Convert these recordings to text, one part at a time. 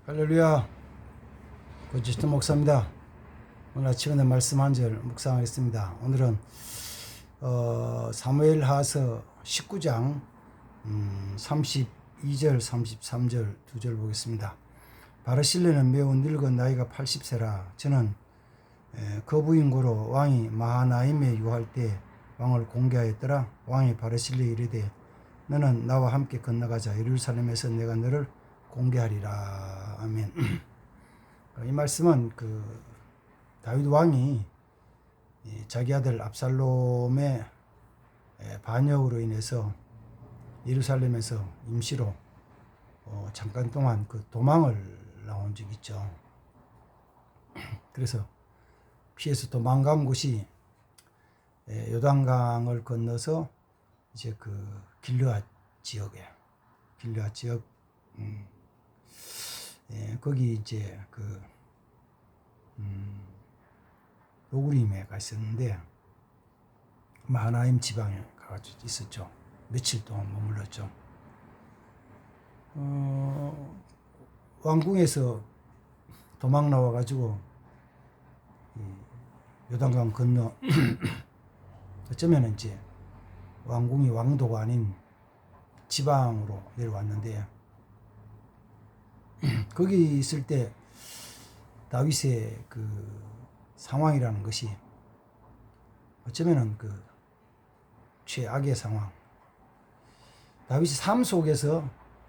할렐루야. 고지스트 목사입니다. 오늘 아침에 말씀 한 절 묵상하겠습니다. 오늘은 사무엘하서 19장 32절 33절 두 절 보겠습니다. 바르실레는 매우 늙은 나이가 80세라 저는 거부인고로 왕이 마하나임에 유할 때 왕을 공개하였더라. 왕이 바르실레에 이르되 너는 나와 함께 건너가자. 예루살렘에서 내가 너를 공개하리라. 아멘. 이 말씀은 다윗 왕이 자기 아들 압살롬의 반역으로 인해서 예루살렘에서 임시로 잠깐 동안 도망을 나온 적이 있죠. 그래서 피해서 도망간 곳이 요단강을 건너서 이제 길르앗 지역에 길르앗 지역 거기 이제 로그림에 가 있었는데 마하나임 지방에 가가지고 있었죠. 며칠 동안 머물렀죠. 왕궁에서 도망 나와가지고 요단강 건너 어쩌면 이제 왕궁이 왕도가 아닌 지방으로 내려왔는데 거기 있을 때 다윗의 상황이라는 것이 어쩌면은 최악의 상황, 다윗의 삶 속에서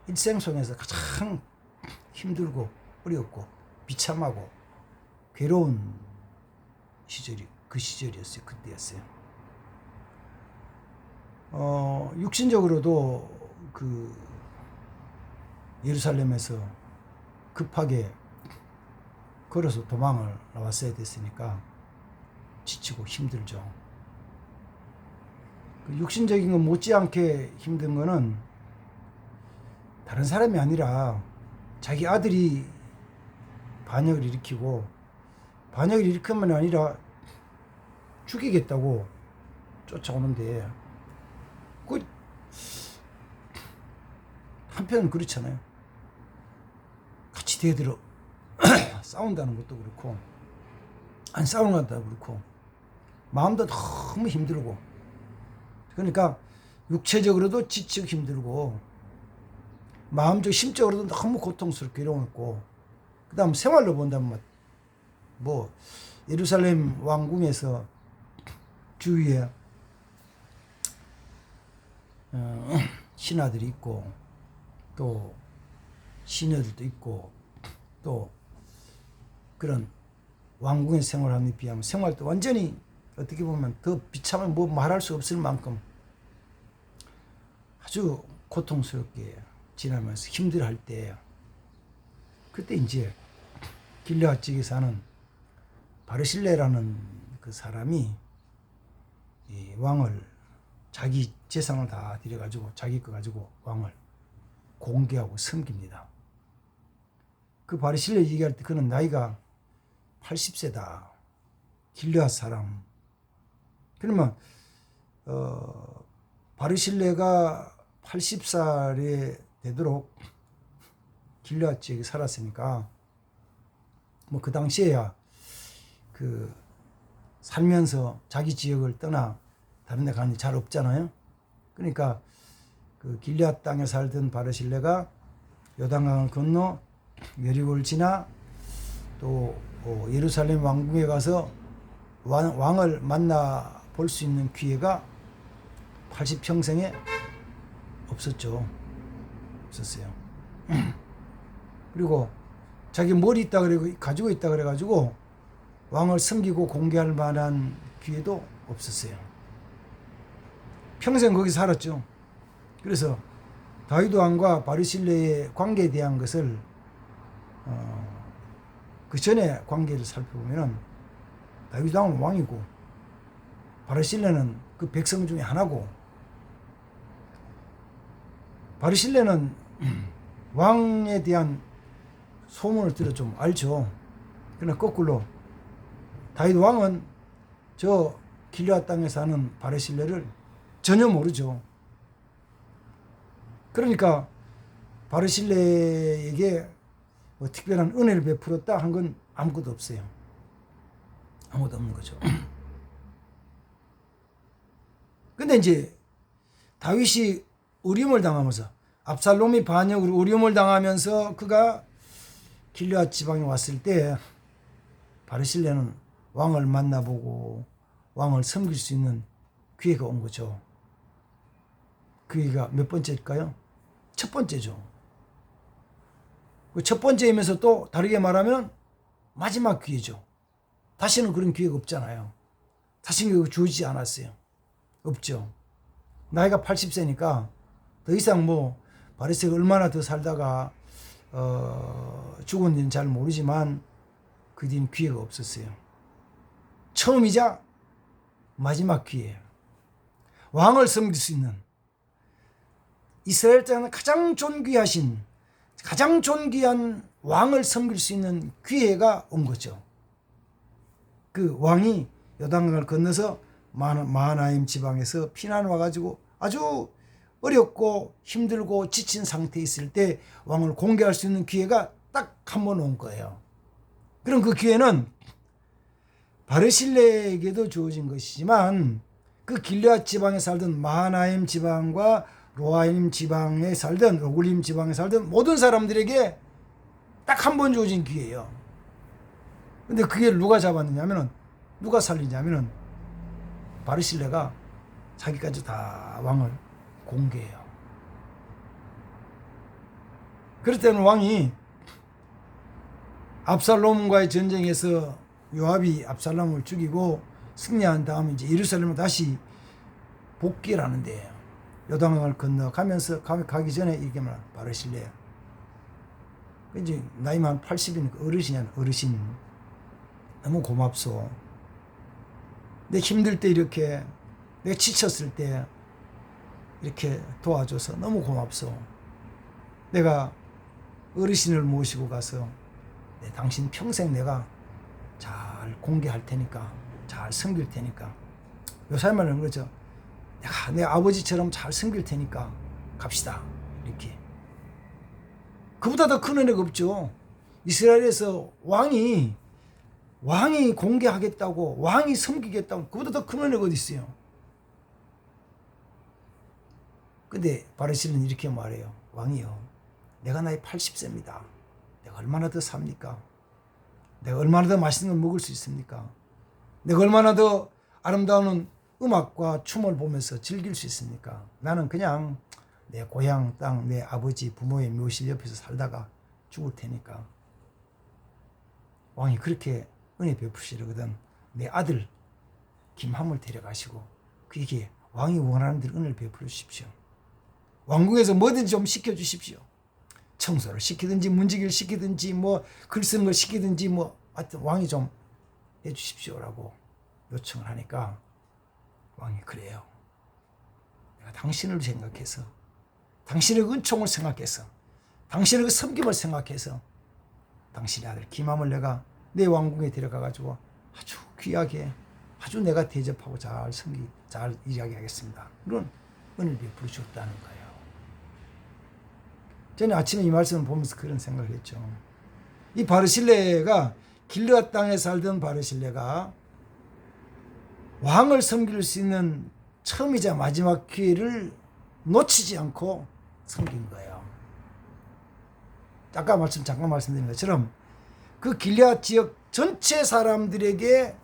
일생 속에서 가장 힘들고 어렵고 비참하고 괴로운 시절이 그 시절이었어요. 그때였어요. 육신적으로도 예루살렘에서 급하게 걸어서 도망을 나왔어야 됐으니까 지치고 힘들죠. 육신적인 건 못지않게 힘든 거는 다른 사람이 아니라 자기 아들이 반역을 일으키고 반역을 일으키면 아니라 죽이겠다고 쫓아오는데 한편은 그렇잖아요. 같이 대들어 싸운다는 것도 그렇고 안 싸우는 것도 그렇고 마음도 너무 힘들고 그러니까 육체적으로도 지치고 힘들고 마음적 심적으로도 너무 고통스럽고 괴로웠고 그 다음 생활로 본다면 예루살렘 왕궁에서 주위에 신하들이 있고 또 시녀들도 있고 또 그런 왕궁의 생활함에 비하면 생활도 완전히 어떻게 보면 더 비참한 말할 수 없을 만큼 아주 고통스럽게 지나면서 힘들어할 때 그때 이제 길르앗 지역에 사는 바르실레라는 그 사람이 이 왕을 자기 재산을 다 들여가지고 자기 거 가지고 왕을 공개하고 섬깁니다. 바르실레 얘기할 때 그는 나이가 80세다. 길르앗 사람. 그러면 바르실레가 80살에 되도록 길르앗 지역에 살았으니까 그 당시에야 살면서 자기 지역을 떠나 다른 데 가는 게 잘 없잖아요. 그러니까 길르앗 땅에 살던 바르실레가 요단강을 건너 여리고를 지나 또 예루살렘 왕궁에 가서 왕을 만나 볼 수 있는 기회가 80평생에 없었죠. 없었어요. 그리고 자기 머리 있다 가지고 있다 그래가지고 왕을 섬기고 공개할 만한 기회도 없었어요. 평생 거기 살았죠. 그래서 다윗 왕과 바르실레의 관계에 대한 것을 그 전에 관계를 살펴보면은 다윗 왕은 왕이고 바르실레는 그 백성 중에 하나고 바르실레는 왕에 대한 소문을 들어 좀 알죠. 그러나 거꾸로 다윗 왕은 저 길르앗 땅에 사는 바르실레를 전혀 모르죠. 그러니까 바르실레에게 뭐 특별한 은혜를 베풀었다 한 건 아무것도 없어요. 아무것도 없는 거죠. 근데 이제 다윗이 어려움을 당하면서, 압살롬이 반역으로 어려움을 당하면서 그가 길르앗 지방에 왔을 때 바르실레는 왕을 만나보고 왕을 섬길 수 있는 기회가 온 거죠. 그 기회가 몇 번째일까요? 첫 번째죠. 그 첫 번째이면서 또 다르게 말하면 마지막 기회죠. 다시는 그런 기회가 없잖아요. 다시는 기회가 주어지지 않았어요. 없죠. 나이가 80세니까 더 이상 뭐 바리새가 얼마나 더 살다가 죽었는지는 잘 모르지만 그 뒤엔 기회가 없었어요. 처음이자 마지막 기회예요. 왕을 섬길 수 있는, 이스라엘 땅에 가장 존귀하신, 가장 존귀한 왕을 섬길 수 있는 기회가 온 거죠. 그 왕이 요단강을 건너서 마하나임 지방에서 피난 와가지고 아주 어렵고 힘들고 지친 상태에 있을 때 왕을 공개할 수 있는 기회가 딱 한 번 온 거예요. 그럼 그 기회는 바르실레에게도 주어진 것이지만 그 길르앗 지방에 살던 마하나임 지방과 로아임 지방에 살던, 로굴림 지방에 살던 모든 사람들에게 딱 한 번 주어진 기회예요. 근데 그 기회를 누가 잡았느냐면은, 누가 살리냐면은 바르실레가 자기까지 다 왕을 공개해요. 그럴 때는 왕이 압살롬과의 전쟁에서 요압이 압살롬을 죽이고 승리한 다음에 이제 예루살렘을 다시 복귀를 하는데, 요단강을 건너가면서 가기 전에 이게 말 바르실레야. 이제 나이만 80이니까 어르신이야, 어르신. 너무 고맙소. 내 힘들 때 이렇게, 내가 지쳤을 때 이렇게 도와줘서 너무 고맙소. 내가 어르신을 모시고 가서 당신 평생 내가 잘 공개할 테니까, 잘 섬길 테니까, 요새 말하는 거죠. 내가 내 아버지처럼 잘 섬길 테니까 갑시다. 이렇게. 그보다 더 큰 은혜가 없죠. 이스라엘에서 왕이 공개하겠다고, 왕이 섬기겠다고, 그보다 더 큰 은혜가 어디 있어요. 근데 바르실레는 이렇게 말해요. 왕이요, 내가 나이 80세입니다. 내가 얼마나 더 삽니까? 내가 얼마나 더 맛있는 걸 먹을 수 있습니까? 내가 얼마나 더 아름다운 음악과 춤을 보면서 즐길 수 있습니까? 나는 그냥 내 고향 땅, 내 아버지 부모의 묘실 옆에서 살다가 죽을 테니까. 왕이 그렇게 은혜 베푸시거든. 내 아들 김함을 데려가시고 그에게 왕이 원하는 대로 은혜를 베풀어 주십시오. 왕궁에서 뭐든지 좀 시켜주십시오. 청소를 시키든지 문지기를 시키든지 뭐 글 쓰는 걸 시키든지 뭐 하여튼 왕이 좀 해주십시오라고 요청을 하니까 왕이 그래요. 내가 당신을 생각해서, 당신의 은총을 생각해서, 당신의 그 섬김을 생각해서 당신의 아들 김함을 내가 내 왕궁에 데려가가지고 아주 귀하게, 아주 내가 대접하고 잘 일하게 하겠습니다. 이런 은혜를 베풀어 주었다는 거예요. 저는 아침에 이 말씀을 보면서 그런 생각을 했죠. 이 바르실레가, 길르앗 땅에 살던 바르실레가 왕을 섬길 수 있는 처음이자 마지막 기회를 놓치지 않고 섬긴 거예요. 아까 잠깐 말씀드린 것처럼 그 길르앗 지역 전체 사람들에게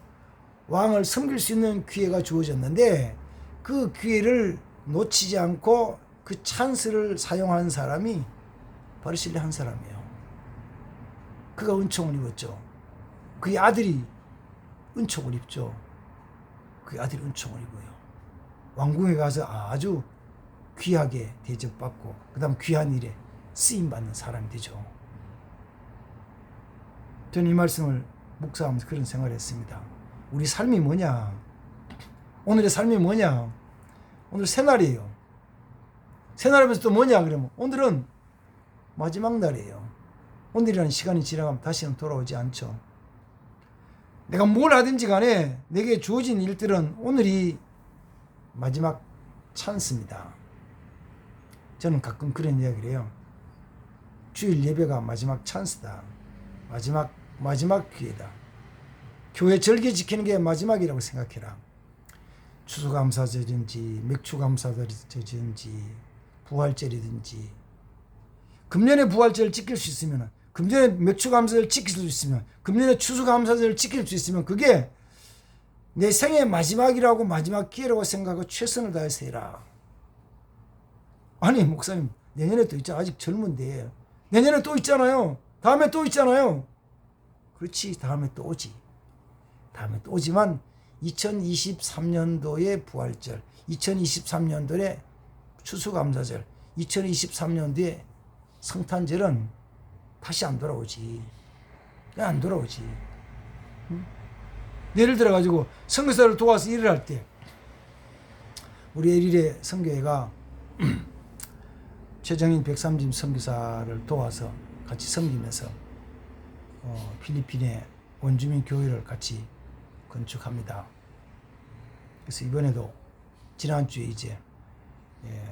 왕을 섬길 수 있는 기회가 주어졌는데 그 기회를 놓치지 않고 그 찬스를 사용한 사람이 바르실레 한 사람이에요. 그가 은총을 입었죠. 그의 아들이 은총을 입죠. 그의 아들이 은총을 입어요. 왕궁에 가서 아주 귀하게 대접받고 그 다음 귀한 일에 쓰임받는 사람이 되죠. 저는 이 말씀을 묵상하면서 그런 생각을 했습니다. 우리 삶이 뭐냐? 오늘의 삶이 뭐냐? 오늘 새날이에요. 새날이면서 또 뭐냐? 그러면 오늘은 마지막 날이에요. 오늘이라는 시간이 지나가면 다시는 돌아오지 않죠. 내가 뭘 하든지 간에 내게 주어진 일들은 오늘이 마지막 찬스입니다. 저는 가끔 그런 이야기를 해요. 주일 예배가 마지막 찬스다. 마지막 기회다. 교회 절기 지키는 게 마지막이라고 생각해라. 추수감사절인지 맥주감사절인지 부활절이든지 금년에 부활절을 지킬 수 있으면, 금년에 맥주감사절을 지킬 수 있으면, 금년에 추수감사절을 지킬 수 있으면 그게 내 생의 마지막이라고, 마지막 기회라고 생각하고 최선을 다해서 해라. 아니 목사님 내년에 또 있잖아. 아직 젊은데 내년에 또 있잖아요. 다음에 또 있잖아요. 그렇지, 다음에 또 오지. 다음에 또 오지만 2023년도의 부활절, 2023년도에 추수감사절, 2023년도에 성탄절은 다시 안 돌아오지. 그냥 안 돌아오지. 응? 예를 들어가지고 선교사를 도와서 일을 할 때 우리 에릴의 선교회가 최정인 백삼짐 선교사를 도와서 같이 섬기면서 필리핀의 원주민 교회를 같이 건축합니다. 그래서 이번에도 지난주에 이제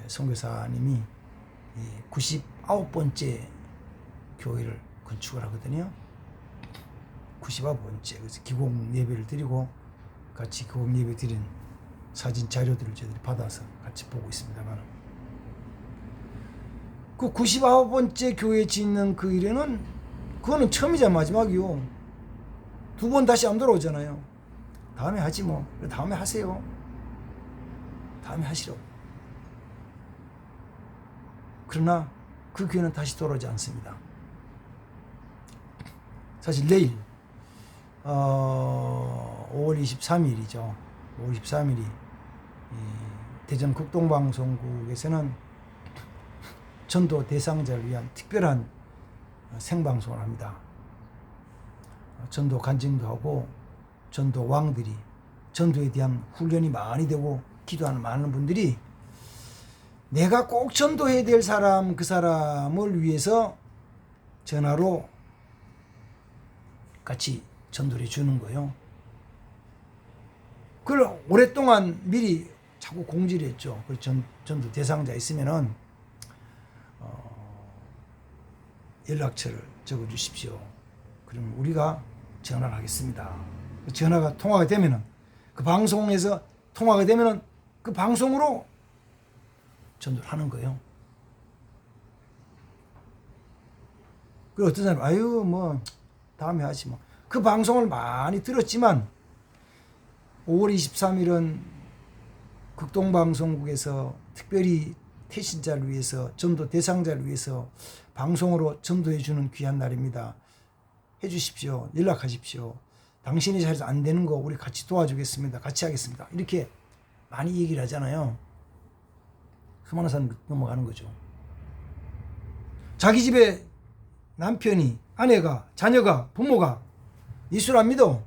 선교사님이 99번째 교회를 건축을 하거든요. 99번째. 그래서 기공 예배를 드리고 같이 기공 예배 드린 사진 자료들을 저희들이 받아서 같이 보고 있습니다만, 그 99번째 교회 짓는 그 일에는 그거는 처음이자 마지막이요. 두 번 다시 안 돌아오잖아요. 다음에 하지 뭐. 다음에 하세요. 다음에 하시라고. 그러나 그 교회는 다시 돌아오지 않습니다. 사실 내일 5월 23일이죠. 5월 23일이 대전 극동방송국에서는 전도 대상자를 위한 특별한 생방송을 합니다. 전도 간증도 하고 전도 왕들이, 전도에 대한 훈련이 많이 되고 기도하는 많은 분들이 내가 꼭 전도해야 될 사람, 그 사람을 위해서 전화로 같이 전도를 해주는 거예요. 그걸 오랫동안 미리 자꾸 공지를 했죠. 그 전도 대상자 있으면은 연락처를 적어주십시오. 그러면 우리가 전화를 하겠습니다. 전화가 통화가 되면은, 그 방송에서 통화가 되면은 그 방송으로 전도를 하는 거예요. 그 어떤 사람, 아유 뭐 다음에 하지 뭐. 그 방송을 많이 들었지만 5월 23일은 극동방송국에서 특별히 태신자를 위해서, 전도 대상자를 위해서 방송으로 전도해주는 귀한 날입니다. 해주십시오. 연락하십시오. 당신이 잘해서 안 되는 거 우리 같이 도와주겠습니다. 같이 하겠습니다. 이렇게 많이 얘기를 하잖아요. 수많은 사람이 넘어가는 거죠. 자기 집에 남편이, 아내가, 자녀가, 부모가 예수를 안 믿어.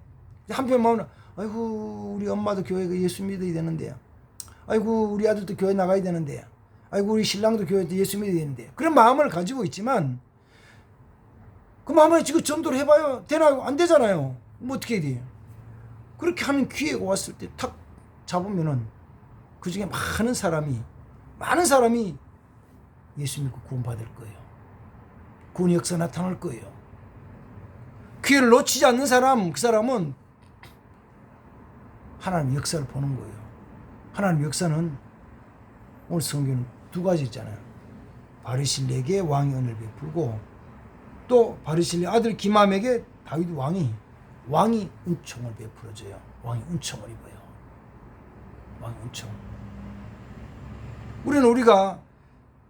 한편 마음은, 아이고 우리 엄마도 교회 예수 믿어야 되는데, 아이고 우리 아들도 교회 나가야 되는데, 아이고 우리 신랑도 교회 예수 믿어야 되는데, 그런 마음을 가지고 있지만 그 마음에 지금 전도를 해봐요. 되나요? 안 되잖아요. 뭐 어떻게 해야 돼요? 그렇게 하는 기회가 왔을 때 탁 잡으면은 그 중에 많은 사람이 예수 믿고 구원받을 거예요. 구원의 역사 나타날 거예요. 기회를 놓치지 않는 사람, 그 사람은 하나님의 역사를 보는 거예요. 하나님의 역사는 오늘 성경은 두 가지 있잖아요. 바르실레에게 왕이 은혜를 베풀고, 또 바르실레 아들 기맘에게 다윗 왕이 은총을 베풀어줘요. 왕이 은총을 입어요. 왕이 은총. 우리가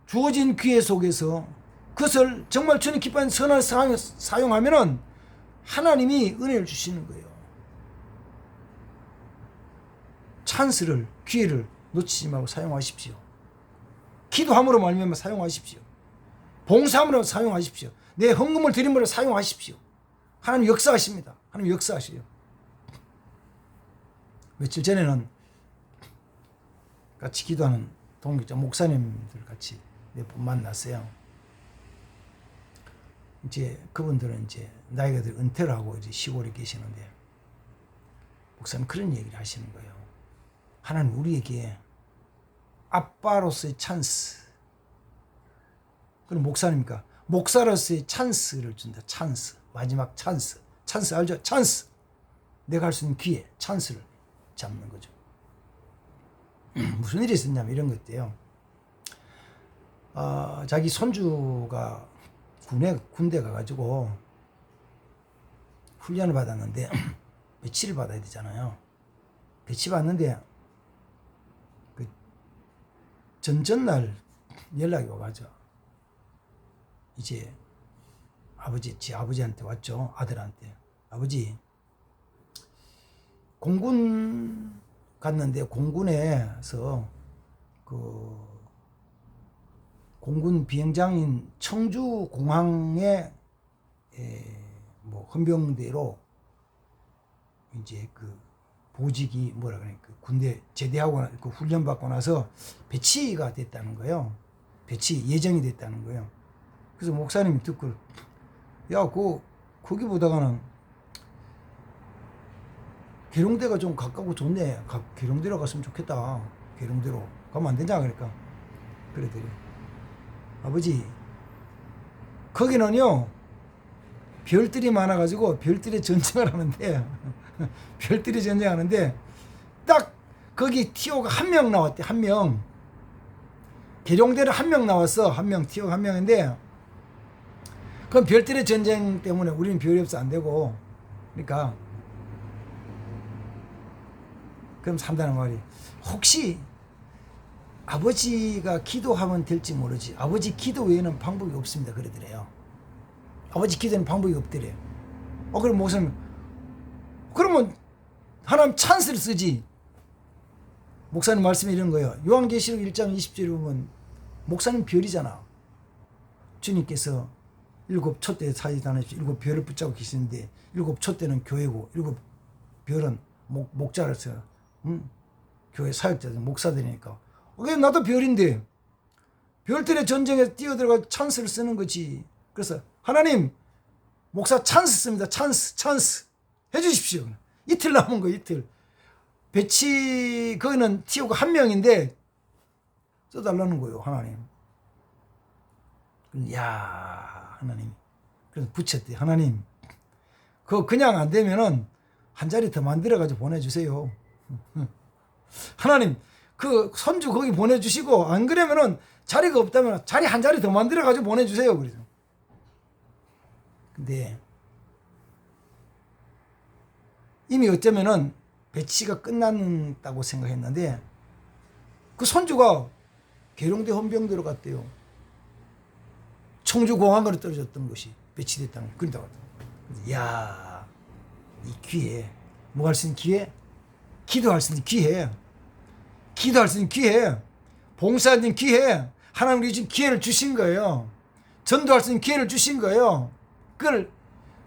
주어진 기회 속에서 그것을 정말 주님 기뻐하는 선을 사용하면은 하나님이 은혜를 주시는 거예요. 찬스를, 기회를 놓치지 말고 사용하십시오. 기도함으로 말미암아 사용하십시오. 봉사함으로 사용하십시오. 내 헌금을 드림으로 사용하십시오. 하나님 역사하십니다. 하나님 역사하셔요. 며칠 전에는 같이 기도하는 동역자 목사님들 같이 몇 분 만났어요. 이제 그분들은 이제 나이가 들 은퇴를 하고 이제 시골에 계시는데, 목사님 그런 얘기를 하시는 거예요. 하나님 우리에게 아빠로서의 찬스. 그럼 목사님이니까 목사로서의 찬스를 준다. 찬스. 마지막 찬스. 찬스 알죠? 찬스. 내가 할 수 있는 기회, 찬스를 잡는 거죠. 무슨 일이 있었냐면 이런 것들이에요. 자기 손주가 군대 가가지고 훈련을 받았는데 배치를 받아야 되잖아요. 배치 받는데 그 전날 연락이 와가지고 이제 아버지한테 왔죠. 아들한테. 아버지, 공군 갔는데 공군에서 그 공군 비행장인 청주 공항에 뭐 헌병대로 이제 그 보직이 뭐라 그래, 그 군대 제대하고 그 훈련 받고 나서 배치가 됐다는 거예요. 배치 예정이 됐다는 거예요. 그래서 목사님이 듣고 야, 거기 보다가는 계룡대가 좀 가깝고 좋네. 계룡대로 갔으면 좋겠다. 계룡대로 가면 안 되냐 그러니까 그러더래. 아버지, 거기는요 별들이 많아가지고 별들이 전쟁을 하는데 별들이 전쟁하는데 딱 거기 티오가 한 명 나왔대. 한 명. 계룡대로 한 명 나왔어. 한 명, 티오가 한 명인데 그럼 별들의 전쟁 때문에 우리는 별이 없어 안 되고, 그러니까 그럼 산다는 말이, 혹시 아버지가 기도하면 될지 모르지 아버지 기도 외에는 방법이 없습니다 그러더래요. 아버지 기도는 방법이 없더래요. 그럼 목사님, 그러면 하나님 찬스를 쓰지. 목사님 말씀이 이런 거예요. 요한계시록 1장 20절에 보면 목사님 별이잖아. 주님께서 7 촛대 사이 다니시 7 별을 붙잡고 계시는데 7 촛대는 교회고 7 별은 목자로서 교회 사역자들 목사들이니까 그게 나도 별인데 별들의 전쟁에 뛰어들어가 찬스를 쓰는 거지. 그래서 하나님, 목사 찬스 씁니다. 찬스 해주십시오. 이틀 남은 거 이틀. 배치 거기는 티오가 한 명인데 써달라는 거예요. 하나님. 야, 하나님. 그래서 붙였대. 하나님, 그거 그냥 안 되면은 한 자리 더 만들어가지고 보내주세요. 하나님, 그 손주 거기 보내주시고 안 그러면은 자리가 없다면 자리 한 자리 더 만들어가지고 보내주세요. 그래서. 근데 이미 어쩌면은 배치가 끝났다고 생각했는데 그 손주가 계룡대 헌병대로 갔대요. 청주공항으로 떨어졌던 것이 배치됐다는 거. 그런다고 하더라고요. 이야, 이 기회, 뭐 할 수 있는 기회? 기도할 수 있는 기회. 기도할 수 있는 기회. 봉사할 수 있는 기회. 하나님 우리 지금 기회를 주신 거예요. 전도할 수 있는 기회를 주신 거예요. 그걸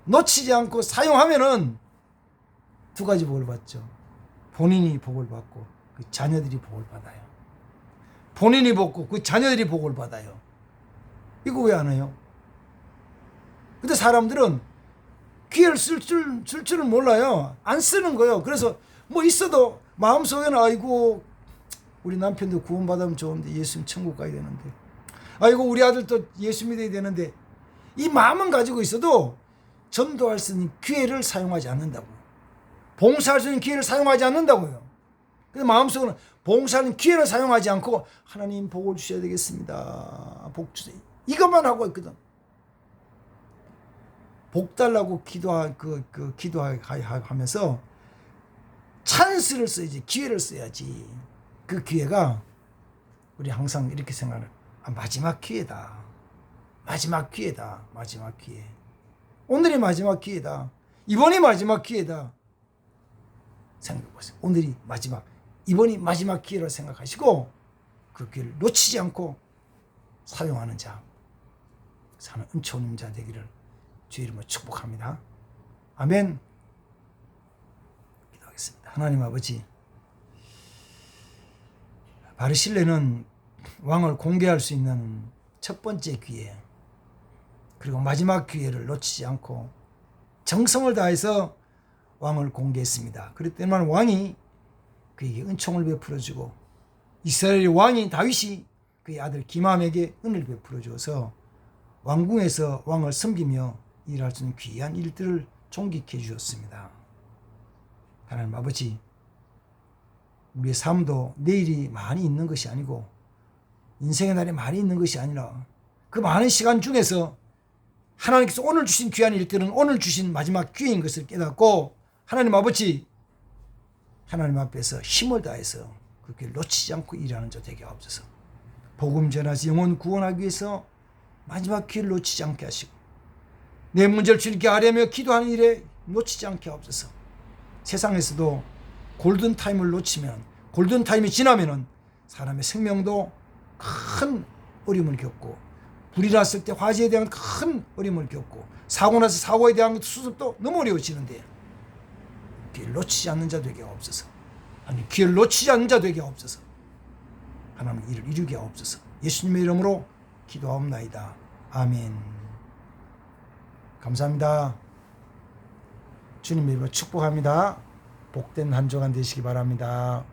놓치지 않고 사용하면은 두 가지 복을 받죠. 본인이 복을 받고 그 자녀들이 복을 받아요. 본인이 복고 그 자녀들이 복을 받아요. 이거 왜 안 해요? 근데 사람들은 기회를 쓸 줄은 몰라요. 안 쓰는 거예요. 그래서 뭐 있어도 마음속에는 아이고 우리 남편도 구원받으면 좋은데 예수님 천국 가야 되는데, 아이고 우리 아들도 예수 믿어야 되는데, 이 마음은 가지고 있어도 전도할 수 있는 기회를 사용하지 않는다고. 봉사할 수 있는 기회를 사용하지 않는다고요. 근데 마음속으로는 봉사하는 기회를 사용하지 않고 하나님 복을 주셔야 되겠습니다. 복 주세요. 이것만 하고 있거든. 복 달라고 기도하면서 찬스를 써야지, 기회를 써야지. 그 기회가 우리 항상 이렇게 생각을, 마지막 기회다. 마지막 기회다. 마지막 기회. 오늘이 마지막 기회다. 이번이 마지막 기회다. 생각해보세요. 오늘이 마지막, 이번이 마지막 기회로 생각하시고 그 기회를 놓치지 않고 사용하는 자, 사는 은총 있는 자 되기를 주의 이름으로 축복합니다. 아멘. 기도하겠습니다. 하나님 아버지, 바르실레는 왕을 공개할 수 있는 첫 번째 기회, 그리고 마지막 기회를 놓치지 않고 정성을 다해서 왕을 공개했습니다. 그렇기 때문에 왕이 그에게 은총을 베풀어주고 이스라엘의 왕인 다윗이 그의 아들 기므함에게 은혜를 베풀어 주어서 왕궁에서 왕을 섬기며 일할 수 있는 귀한 일들을 종기케 해주셨습니다. 하나님 아버지, 우리의 삶도 내일이 많이 있는 것이 아니고 인생의 날이 많이 있는 것이 아니라 그 많은 시간 중에서 하나님께서 오늘 주신 귀한 일들은 오늘 주신 마지막 기회인 것을 깨닫고 하나님 아버지, 하나님 앞에서 힘을 다해서 그렇게 놓치지 않고 일하는 자 되게 하옵소서. 복음 전하시 영혼 구원하기 위해서 마지막 기회를 놓치지 않게 하시고 내 문제를 주님께 아뢰며 기도하는 일에 놓치지 않게 하옵소서. 세상에서도 골든타임을 놓치면, 골든타임이 지나면은 사람의 생명도 큰 어려움을 겪고, 불이 났을 때 화재에 대한 큰 어려움을 겪고, 사고 나서 사고에 대한 수습도 너무 어려워지는데 기회를 놓치지 않는 자 되게 하옵소서. 아니, 기회를 놓치지 않는 자 되게 하옵소서. 하나님 이를 이루게 하옵소서. 예수님의 이름으로 기도하옵나이다. 아멘. 감사합니다. 주님의 이름으로 축복합니다. 복된 한 주간 되시기 바랍니다.